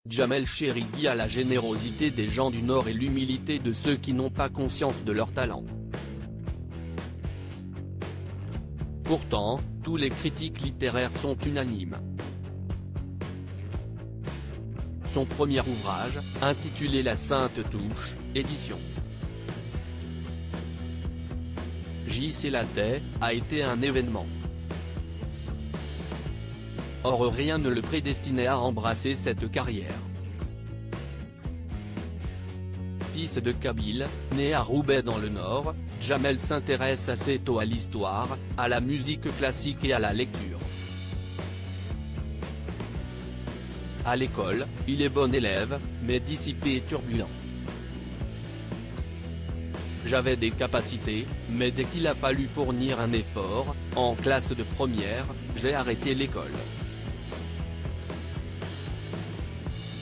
Jamel Cherigui a la générosité des gens du Nord et l'humilité de ceux qui n'ont pas conscience de leur talent. Pourtant, tous les critiques littéraires sont unanimes. Son premier ouvrage, intitulé La Sainte Touche, édition J.C. Lattès, a été un événement. Or rien ne le prédestinait à embrasser cette carrière. Fils de Kabyle, né à Roubaix dans le Nord, Jamel s'intéresse assez tôt à l'histoire, à la musique classique et à la lecture. À l'école, il est bon élève, mais dissipé et turbulent. J'avais des capacités, mais dès qu'il a fallu fournir un effort, en classe de première, j'ai arrêté l'école.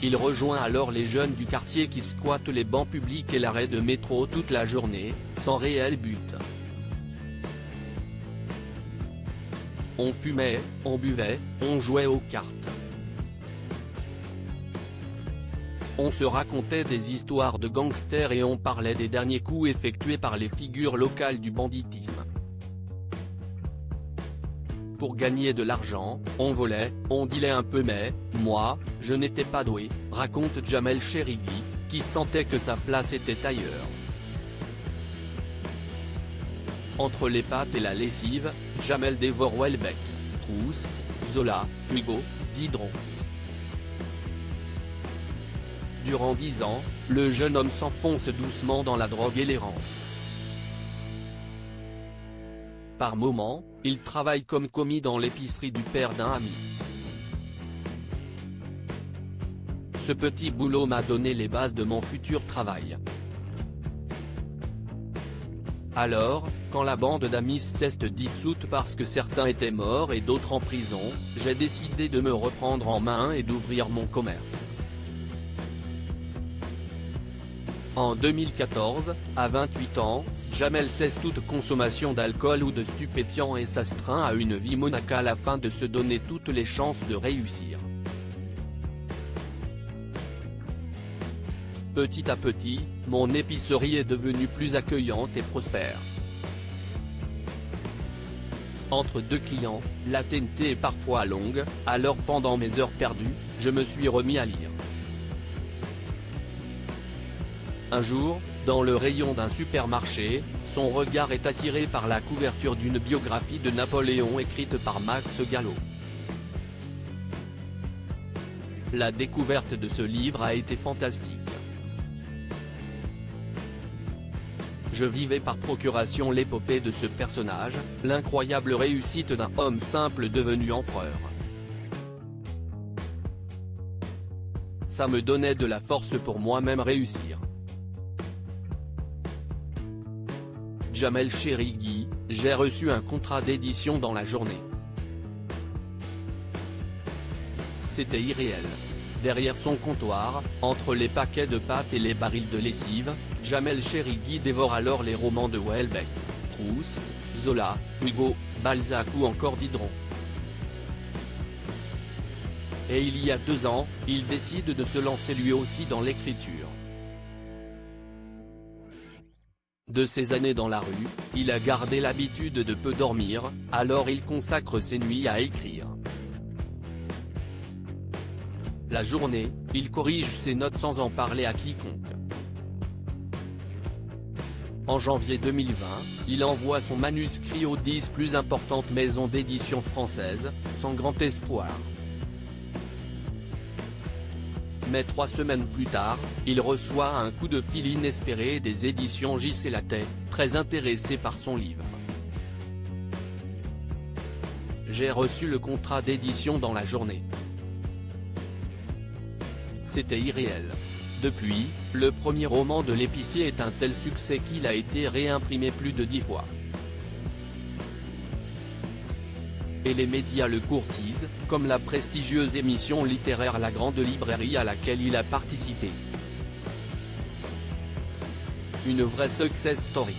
Il rejoint alors les jeunes du quartier qui squattent les bancs publics et l'arrêt de métro toute la journée, sans réel but. On fumait, on buvait, on jouait aux cartes. On se racontait des histoires de gangsters et on parlait des derniers coups effectués par les figures locales du banditisme. Pour gagner de l'argent, on volait, on dealait un peu mais, moi, je n'étais pas doué, raconte Jamel Cherigui, qui sentait que sa place était ailleurs. Entre les pâtes et la lessive, Jamel dévore Houellebecq, Proust, Zola, Hugo, Diderot. Durant 10 ans, le jeune homme s'enfonce doucement dans la drogue et l'errance. Par moments, il travaille comme commis dans l'épicerie du père d'un ami. Ce petit boulot m'a donné les bases de mon futur travail. Alors, quand la bande d'amis s'est dissoute parce que certains étaient morts et d'autres en prison, j'ai décidé de me reprendre en main et d'ouvrir mon commerce. En 2014, à 28 ans, Jamel cesse toute consommation d'alcool ou de stupéfiants et s'astreint à une vie monacale afin de se donner toutes les chances de réussir. Petit à petit, mon épicerie est devenue plus accueillante et prospère. Entre deux clients, la TNT est parfois longue, alors pendant mes heures perdues, je me suis remis à lire. Un jour, dans le rayon d'un supermarché, son regard est attiré par la couverture d'une biographie de Napoléon écrite par Max Gallo. La découverte de ce livre a été fantastique. Je vivais par procuration l'épopée de ce personnage, l'incroyable réussite d'un homme simple devenu empereur. Ça me donnait de la force pour moi-même réussir. Jamel Cherigui, j'ai reçu un contrat d'édition dans la journée. C'était irréel. Derrière son comptoir, entre les paquets de pâtes et les barils de lessive, Jamel Cherigui dévore alors les romans de Houellebecq, Proust, Zola, Hugo, Balzac ou encore Diderot. Et il y a 2 ans, il décide de se lancer lui aussi dans l'écriture. De ces années dans la rue, il a gardé l'habitude de peu dormir, alors il consacre ses nuits à écrire. La journée, il corrige ses notes sans en parler à quiconque. En janvier 2020, il envoie son manuscrit aux 10 plus importantes maisons d'édition françaises, sans grand espoir. Mais 3 semaines plus tard, il reçoit un coup de fil inespéré des éditions J.C. Lattès, très intéressés par son livre. J'ai reçu le contrat d'édition dans la journée. C'était irréel. Depuis, le premier roman de l'épicier est un tel succès qu'il a été réimprimé plus de 10 fois. Et les médias le courtisent, comme la prestigieuse émission littéraire La Grande Librairie à laquelle il a participé. Une vraie success story.